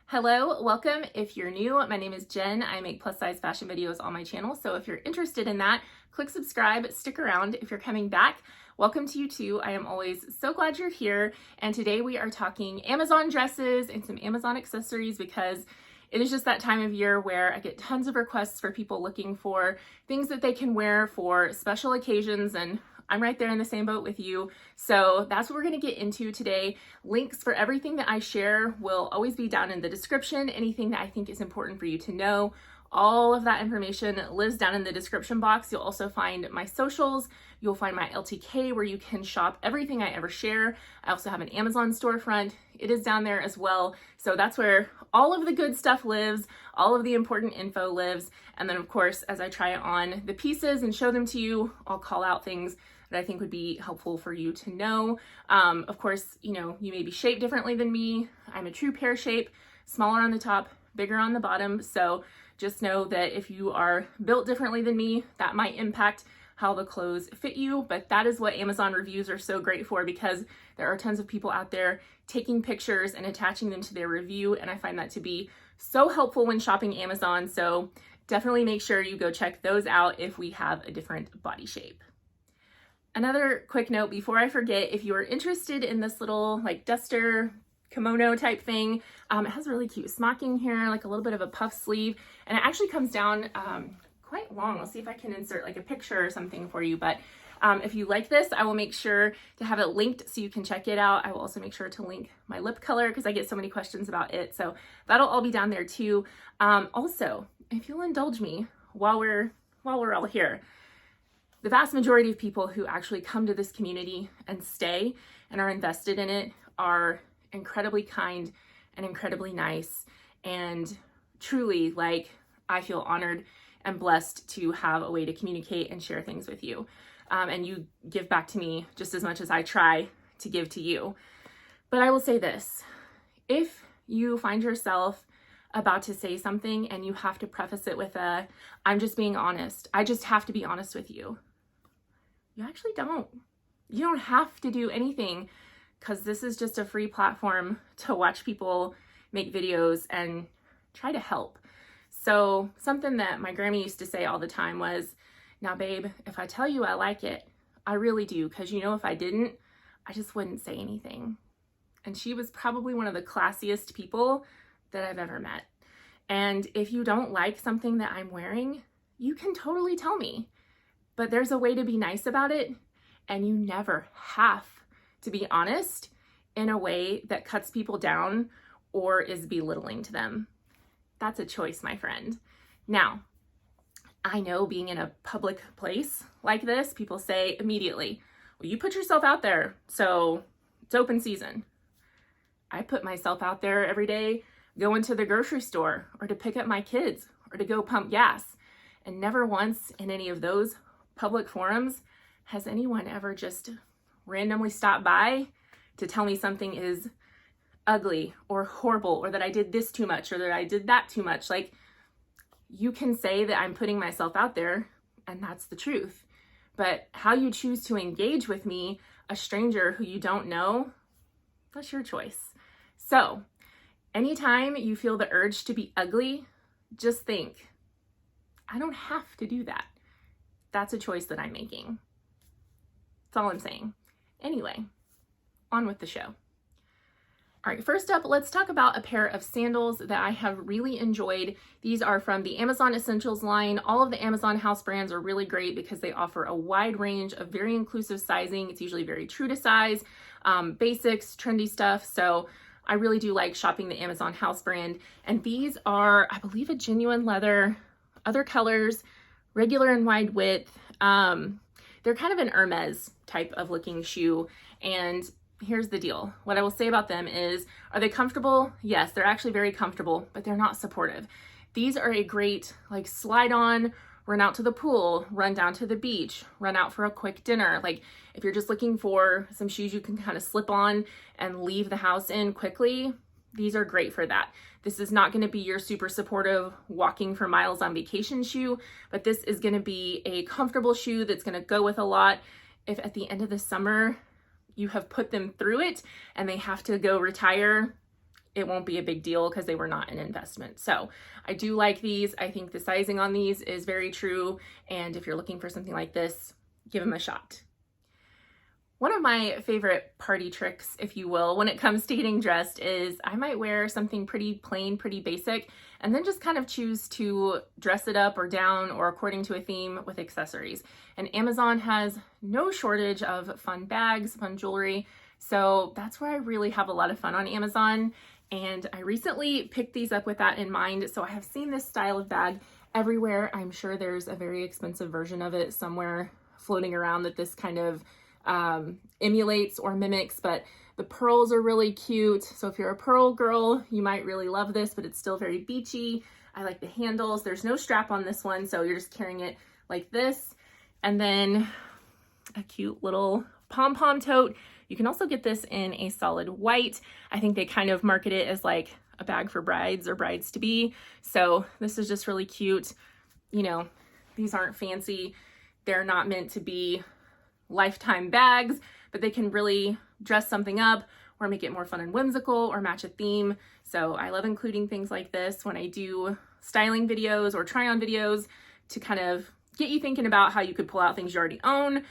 Hello, welcome. If you're new, my name is Jen. I make plus size fashion videos on my channel. So if you're interested in that, click subscribe, stick around. If you're coming back, welcome to you too. I am always so glad you're here. And today we are talking Amazon dresses and some Amazon accessories because it is just that time of year where I get tons of requests for people looking for things that they can wear for special occasions, and I'm right there in the same boat with you. So that's what we're going to get into today. Links for everything that I share will always be down in the description. Anything that I think is important for you to know, all of that information lives down in the description box. You'll also find my socials. You'll find my LTK where you can shop everything I ever share. I also have an Amazon storefront. It is down there as well. So that's where all of the good stuff lives, all of the important info lives. And then of course, as I try on the pieces and show them to you, I'll call out things that I think would be helpful for you to know. Of course, you may be shaped differently than me. I'm a true pear shape, smaller on the top, bigger on the bottom. So just know that if you are built differently than me, that might impact how the clothes fit you. But that is what Amazon reviews are so great for, because there are tons of people out there taking pictures and attaching them to their review. And I find that to be so helpful when shopping Amazon. So definitely make sure you go check those out if we have a different body shape. Another quick note before I forget, if you are interested in this little like duster kimono type thing, it has a really cute smocking here, like a little bit of a puff sleeve, and it actually comes down quite long. I'll see if I can insert like a picture or something for you, but if you like this, I will make sure to have it linked so you can check it out. I will also make sure to link my lip color because I get so many questions about it, so that'll all be down there too. Also, if you'll indulge me while we're all here, the vast majority of people who actually come to this community and stay and are invested in it are incredibly kind and incredibly nice, and truly, like, I feel honored and blessed to have a way to communicate and share things with you. And you give back to me just as much as I try to give to you. But I will say this, if you find yourself about to say something and you have to preface it with I'm just being honest, I just have to be honest with you, you actually don't. You don't have to do anything, because this is just a free platform to watch people make videos and try to help. So something that my grandma used to say all the time was, now babe, if I tell you I like it, I really do, because if I didn't, I just wouldn't say anything. And she was probably one of the classiest people that I've ever met. And if you don't like something that I'm wearing, you can totally tell me. But there's a way to be nice about it, and you never have to be honest in a way that cuts people down or is belittling to them. That's a choice, my friend. Now, I know being in a public place like this, people say immediately, well, you put yourself out there, so it's open season. I put myself out there every day going to the grocery store or to pick up my kids or to go pump gas. And never once in any of those public forums has anyone ever just randomly stopped by to tell me something is ugly or horrible, or that I did this too much, or that I did that too much. Like, you can say that I'm putting myself out there, and that's the truth. But how you choose to engage with me, a stranger who you don't know, that's your choice. So anytime you feel the urge to be ugly, just think, I don't have to do that. That's a choice that I'm making. That's all I'm saying. Anyway, on with the show. All right, first up, let's talk about a pair of sandals that I have really enjoyed. These are from the Amazon Essentials line. All of the Amazon house brands are really great because they offer a wide range of very inclusive sizing. It's usually very true to size, basics, trendy stuff. So I really do like shopping the Amazon house brand. And these are, I believe, a genuine leather, other colors, regular and wide width. They're kind of an Hermes type of looking shoe. And here's the deal. What I will say about them is, are they comfortable? Yes, they're actually very comfortable, but they're not supportive. These are a great like slide on, run out to the pool, run down to the beach, run out for a quick dinner. Like if you're just looking for some shoes you can kind of slip on and leave the house in quickly, these are great for that. This is not going to be your super supportive walking for miles on vacation shoe, but this is going to be a comfortable shoe that's going to go with a lot. If at the end of the summer you have put them through it and they have to go retire, it won't be a big deal because they were not an investment. So I do like these. I think the sizing on these is very true. And if you're looking for something like this, give them a shot. One of my favorite party tricks, if you will, when it comes to getting dressed is I might wear something pretty plain, pretty basic, and then just kind of choose to dress it up or down or according to a theme with accessories. And Amazon has no shortage of fun bags, fun jewelry. So that's where I really have a lot of fun on Amazon. And I recently picked these up with that in mind. So I have seen this style of bag everywhere. I'm sure there's a very expensive version of it somewhere floating around that this kind of emulates or mimics, but the pearls are really cute. So if you're a pearl girl, you might really love this, but it's still very beachy. I like the handles. There's no strap on this one, so you're just carrying it like this. And then a cute little pom-pom tote. You can also get this in a solid white. I think they kind of market it as like a bag for brides or brides-to-be. So this is just really cute. You know, these aren't fancy. They're not meant to be lifetime bags, but they can really dress something up or make it more fun and whimsical or match a theme. So I love including things like this when I do styling videos or try on videos to kind of get you thinking about how you could pull out things you already own,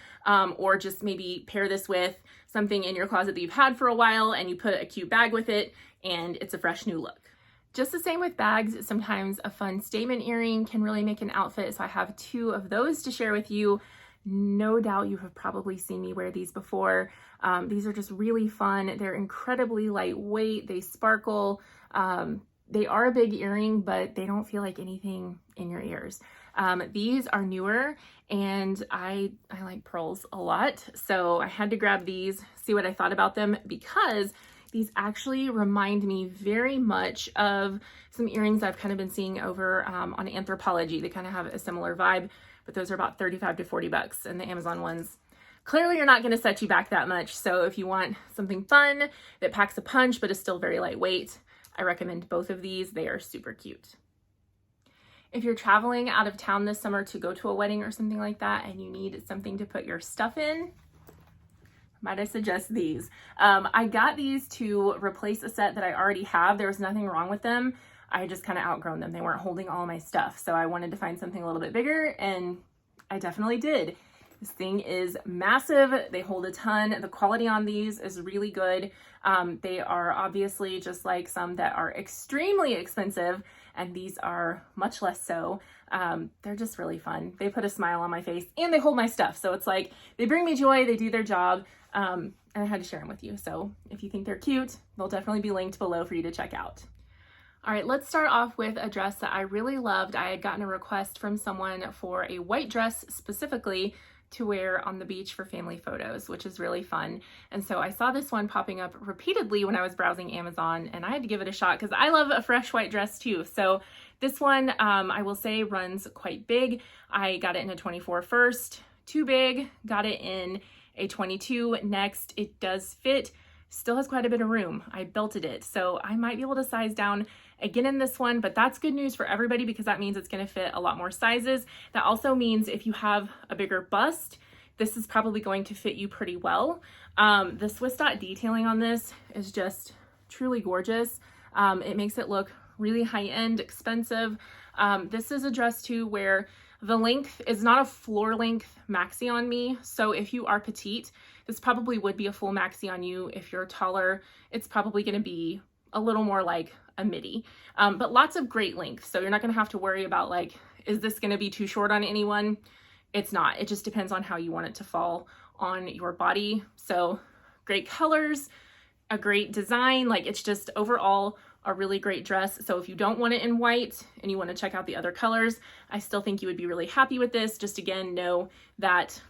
or just maybe pair this with something in your closet that you've had for a while and you put a cute bag with it and it's a fresh new look. Just the same with bags, sometimes a fun statement earring can really make an outfit. So I have 2 of those to share with you. No doubt you have probably seen me wear these before. These are just really fun. They're incredibly lightweight. They sparkle. They are a big earring, but they don't feel like anything in your ears. These are newer and I like pearls a lot. So I had to grab these, see what I thought about them, because these actually remind me very much of some earrings I've kind of been seeing over on Anthropologie. They kind of have a similar vibe, but those are about 35 to 40 bucks, and the Amazon ones clearly are not going to set you back that much. So if you want something fun that packs a punch but is still very lightweight, I recommend both of these. They are super cute. If you're traveling out of town this summer to go to a wedding or something like that and you need something to put your stuff in, might I suggest these. I got these to replace a set that I already have. There was nothing wrong with them. I just kind of outgrown them. They weren't holding all my stuff. So I wanted to find something a little bit bigger, and I definitely did. This thing is massive. They hold a ton. The quality on these is really good. They are obviously just like some that are extremely expensive, and these are much less so. They're just really fun. They put a smile on my face and they hold my stuff. So it's like they bring me joy, they do their job, and I had to share them with you. So if you think they're cute, they'll definitely be linked below for you to check out. All right, let's start off with a dress that I really loved. I had gotten a request from someone for a white dress specifically to wear on the beach for family photos, which is really fun. And so I saw this one popping up repeatedly when I was browsing Amazon, and I had to give it a shot because I love a fresh white dress too. So this one, I will say, runs quite big. I got it in a 24 first, too big, got it in a 22 next. It does fit, still has quite a bit of room. I belted it, so I might be able to size down again in this one, but that's good news for everybody because that means it's going to fit a lot more sizes. That also means if you have a bigger bust, this is probably going to fit you pretty well. The Swiss dot detailing on this is just truly gorgeous. It makes it look really high-end, expensive. This is a dress too where the length is not a floor length maxi on me. So if you are petite, this probably would be a full maxi on you. If you're taller, it's probably going to be a little more like a midi, but lots of great length. So you're not going to have to worry about like, is this going to be too short on anyone? It's not. It just depends on how you want it to fall on your body. So great colors, a great design. Like it's just overall a really great dress. So if you don't want it in white and you want to check out the other colors, I still think you would be really happy with this. Just again, know that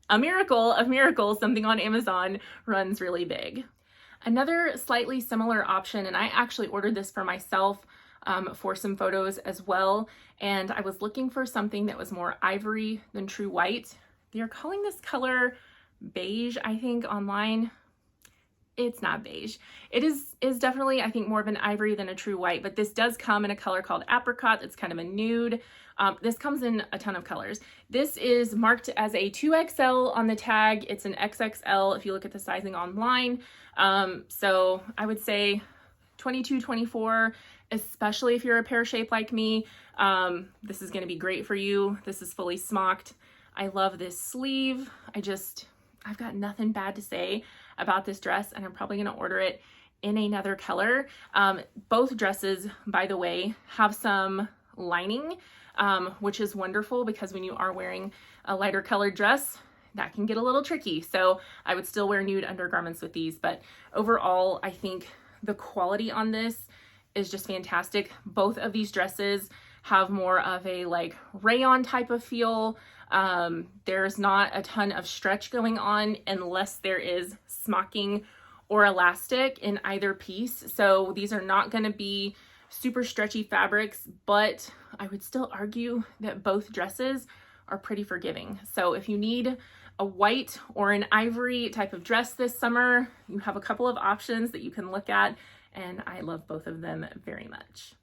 a miracle of miracles, something on Amazon runs really big. Another slightly similar option, and I actually ordered this for myself for some photos as well, and I was looking for something that was more ivory than true white. They're calling this color beige, I think, online. It's not beige. It is definitely, I think, more of an ivory than a true white, but this does come in a color called apricot. It's kind of a nude. This comes in a ton of colors. This is marked as a 2XL on the tag. It's an XXL if you look at the sizing online. So I would say 22, 24, especially if you're a pear shape like me. This is going to be great for you. This is fully smocked. I love this sleeve. I've got nothing bad to say about this dress, and I'm probably going to order it in another color. Both dresses, by the way, have some lining, which is wonderful because when you are wearing a lighter colored dress, that can get a little tricky. So I would still wear nude undergarments with these, but overall, I think the quality on this is just fantastic. Both of these dresses have more of a like rayon type of feel. There's not a ton of stretch going on unless there is smocking or elastic in either piece. So these are not going to be super stretchy fabrics, but I would still argue that both dresses are pretty forgiving. So if you need a white or an ivory type of dress this summer, you have a couple of options that you can look at, and I love both of them very much.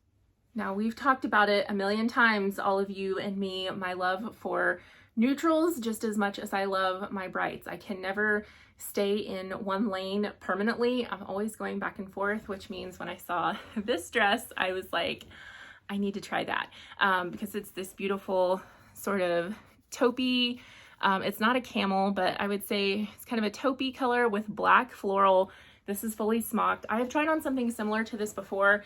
Now, we've talked about it a million times, all of you and me, my love for neutrals just as much as I love my brights. I can never stay in one lane permanently. I'm always going back and forth, which means when I saw this dress, I was like, I need to try that, because it's this beautiful sort of taupey, it's not a camel, but I would say it's kind of a taupey color with black floral. This is fully smocked. I have tried on something similar to this before,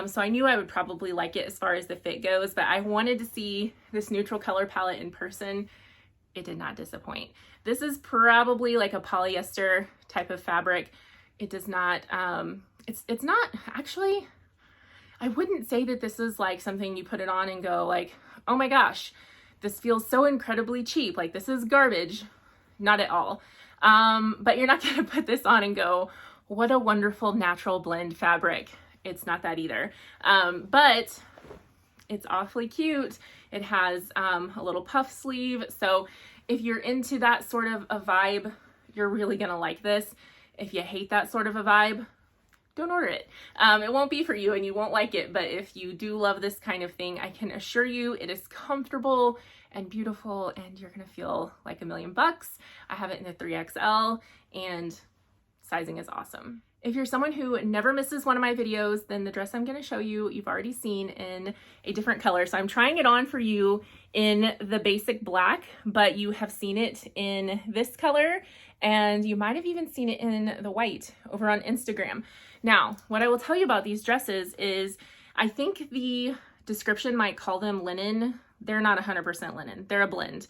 so I knew I would probably like it as far as the fit goes, but I wanted to see this neutral color palette in person. It did not disappoint. This is probably like a polyester type of fabric. It does not, it's not actually, I wouldn't say that this is like something you put it on and go like, oh my gosh, this feels so incredibly cheap. Like this is garbage. Not at all. But you're not gonna put this on and go, what a wonderful natural blend fabric. It's not that either. But it's awfully cute. It has a little puff sleeve. So if you're into that sort of a vibe, you're really gonna like this. If you hate that sort of a vibe, don't order it. It won't be for you and you won't like it, but if you do love this kind of thing, I can assure you it is comfortable and beautiful and you're gonna feel like $1,000,000. I have it in a 3XL and sizing is awesome. If you're someone who never misses one of my videos, then the dress I'm gonna show you, you've already seen in a different color. So I'm trying it on for you in the basic black, but you have seen it in this color and you might have even seen it in the white over on Instagram. Now, what I will tell you about these dresses is I think the description might call them linen. They're not 100% linen. They're a blend.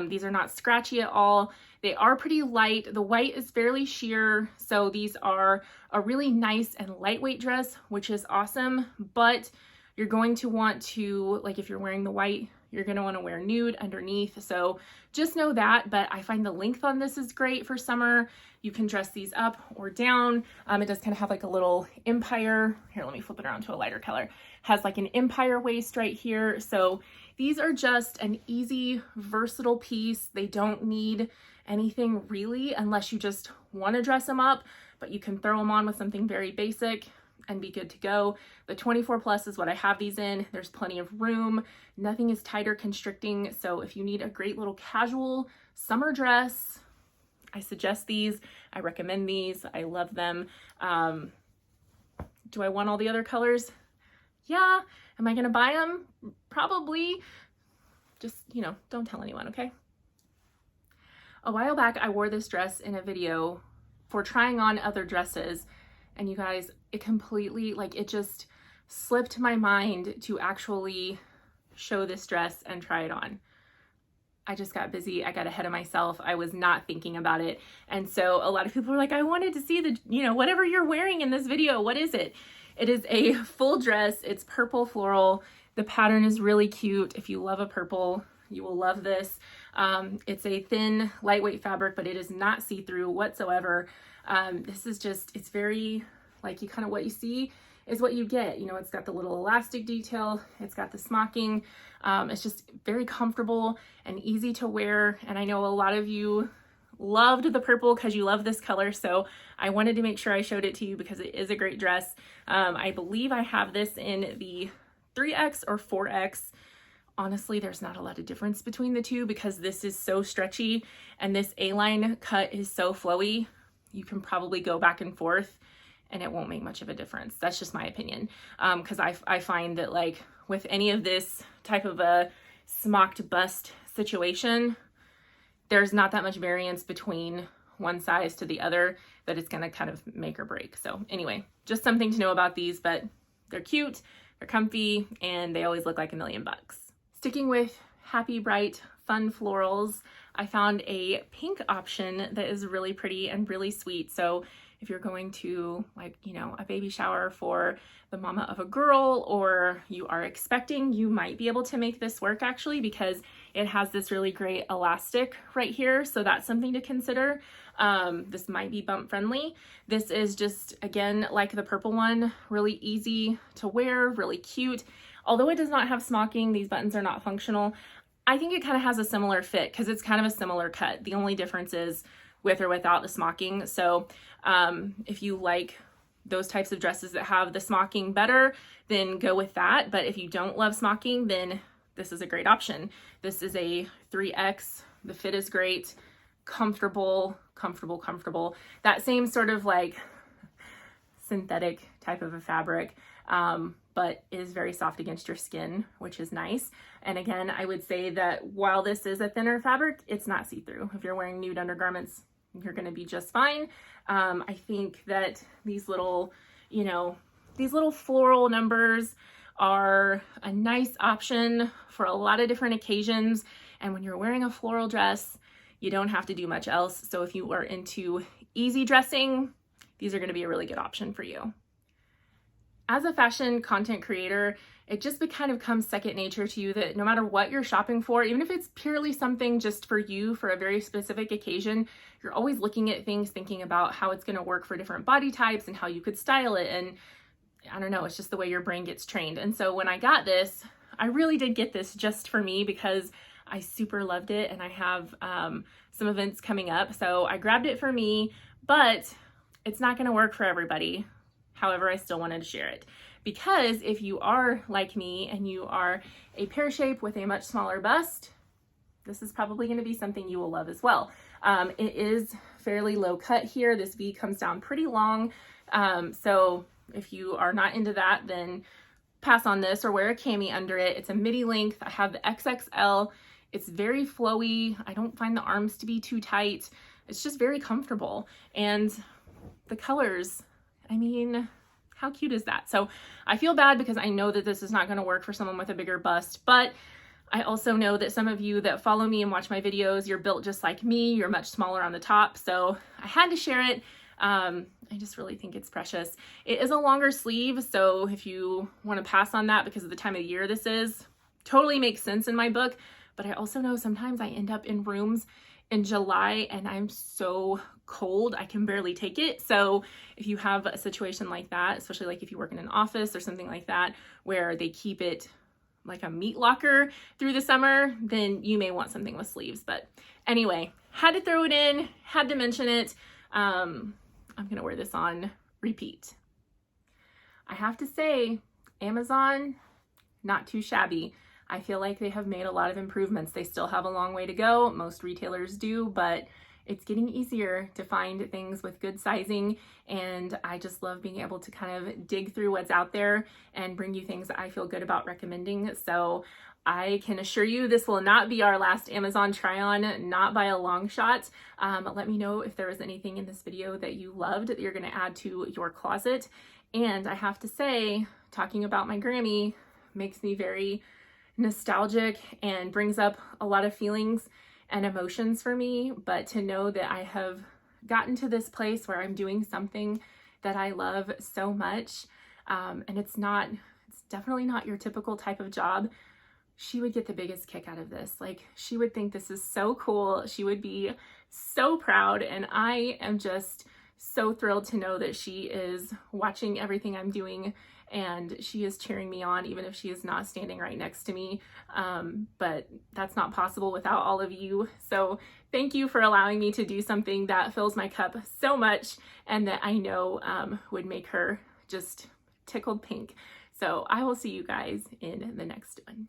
These are not scratchy at all. They are pretty light. The white is fairly sheer. So these are a really nice and lightweight dress, which is awesome. But you're going to want to, like if you're wearing the white, you're going to want to wear nude underneath. So just know that, but I find the length on this is great for summer. You can dress these up or down. It does kind of have like a little empire. Here, let me flip it around to a lighter color. Has like an empire waist right here. So these are just an easy, versatile piece. They don't need anything really unless you just want to dress them up, but you can throw them on with something very basic and be good to go. The 24 plus is what I have these in. There's plenty of room. Nothing is tight or constricting. So if you need a great little casual summer dress, I suggest these. I recommend these. I love them. Do I want all the other colors? Yeah. Am I going to buy them? Probably. Just, you know, don't tell anyone, okay? A while back, I wore this dress in a video for trying on other dresses. And you guys, it completely, like, it just slipped my mind to actually show this dress and try it on. I just got busy. I got ahead of myself. I was not thinking about it. And so a lot of people were like, I wanted to see the, you know, whatever you're wearing in this video, what is it? It is a full dress. It's purple floral. The pattern is really cute. If you love a purple, you will love this. It's a thin, lightweight fabric, but it is not see-through whatsoever. This is just, it's very, like, you kind of, what you see is what you get. You know, it's got the little elastic detail. It's got the smocking. It's just very comfortable and easy to wear. And I know a lot of you loved the purple because you love this color. So I wanted to make sure I showed it to you because it is a great dress. I believe I have this in the 3X or 4X. Honestly, there's not a lot of difference between the two because this is so stretchy and this A-line cut is so flowy. You can probably go back and forth and it won't make much of a difference. That's just my opinion. Because I find that like with any of this type of a smocked bust situation, there's not that much variance between one size to the other that it's gonna kind of make or break. So anyway, just something to know about these, but they're cute, they're comfy, and they always look like $1,000,000. Sticking with happy, bright, fun florals, I found a pink option that is really pretty and really sweet. So if you're going to like, you know, a baby shower for the mama of a girl, or you are expecting, you might be able to make this work actually, because it has this really great elastic right here. So that's something to consider. This might be bump friendly. This is just, again, like the purple one, really easy to wear, really cute. Although it does not have smocking, these buttons are not functional. I think it kind of has a similar fit because it's kind of a similar cut. The only difference is with or without the smocking. So if you like those types of dresses that have the smocking better, then go with that. But if you don't love smocking, then this is a great option. This is a 3X. The fit is great, comfortable. That same sort of like synthetic type of a fabric, but is very soft against your skin, which is nice. And again, I would say that while this is a thinner fabric, it's not see-through. If you're wearing nude undergarments, you're gonna be just fine. I think that these little, you know, these little floral numbers are a nice option for a lot of different occasions. And when you're wearing a floral dress, you don't have to do much else. So if you are into easy dressing, these are going to be a really good option for you. As a fashion content creator, it just kind of becomes second nature to you that no matter what you're shopping for, even if it's purely something just for you for a very specific occasion, you're always looking at things, thinking about how it's going to work for different body types and how you could style it. And I don't know, it's just the way your brain gets trained. And so when I got this, I really did get this just for me because I super loved it, and I have some events coming up. So I grabbed it for me, but it's not going to work for everybody. However, I still wanted to share it because if you are like me and you are a pear shape with a much smaller bust, this is probably going to be something you will love as well. It is fairly low cut here. This V comes down pretty long. So if you are not into that, then pass on this or wear a cami under it. It's a midi length. I have the XXL. It's very flowy. I don't find the arms to be too tight. It's just very comfortable. And the colors, I mean, how cute is that? So I feel bad because I know that this is not going to work for someone with a bigger bust, but I also know that some of you that follow me and watch my videos, you're built just like me. You're much smaller on the top. So I had to share it. I just really think it's precious. It is a longer sleeve. So if you want to pass on that because of the time of year this is, totally makes sense in my book. But I also know sometimes I end up in rooms in July and I'm so cold, I can barely take it. So if you have a situation like that, especially like if you work in an office or something like that, where they keep it like a meat locker through the summer, then you may want something with sleeves. But anyway, had to throw it in, had to mention it. I'm gonna wear this on repeat. I have to say, Amazon, not too shabby. I feel like they have made a lot of improvements. They still have a long way to go. Most retailers do, but it's getting easier to find things with good sizing. And I just love being able to kind of dig through what's out there and bring you things that I feel good about recommending. So I can assure you this will not be our last Amazon try on, not by a long shot. Let me know if there was anything in this video that you loved that you're gonna add to your closet. And I have to say, talking about my Grammy makes me very nostalgic and brings up a lot of feelings and emotions for me. But to know that I have gotten to this place where I'm doing something that I love so much, and it's definitely not your typical type of job. She would get the biggest kick out of this. Like, she would think this is so cool. She would be so proud. And I am just so thrilled to know that she is watching everything I'm doing and she is cheering me on, even if she is not standing right next to me. But that's not possible without all of you. So thank you for allowing me to do something that fills my cup so much and that I know would make her just tickled pink. So I will see you guys in the next one.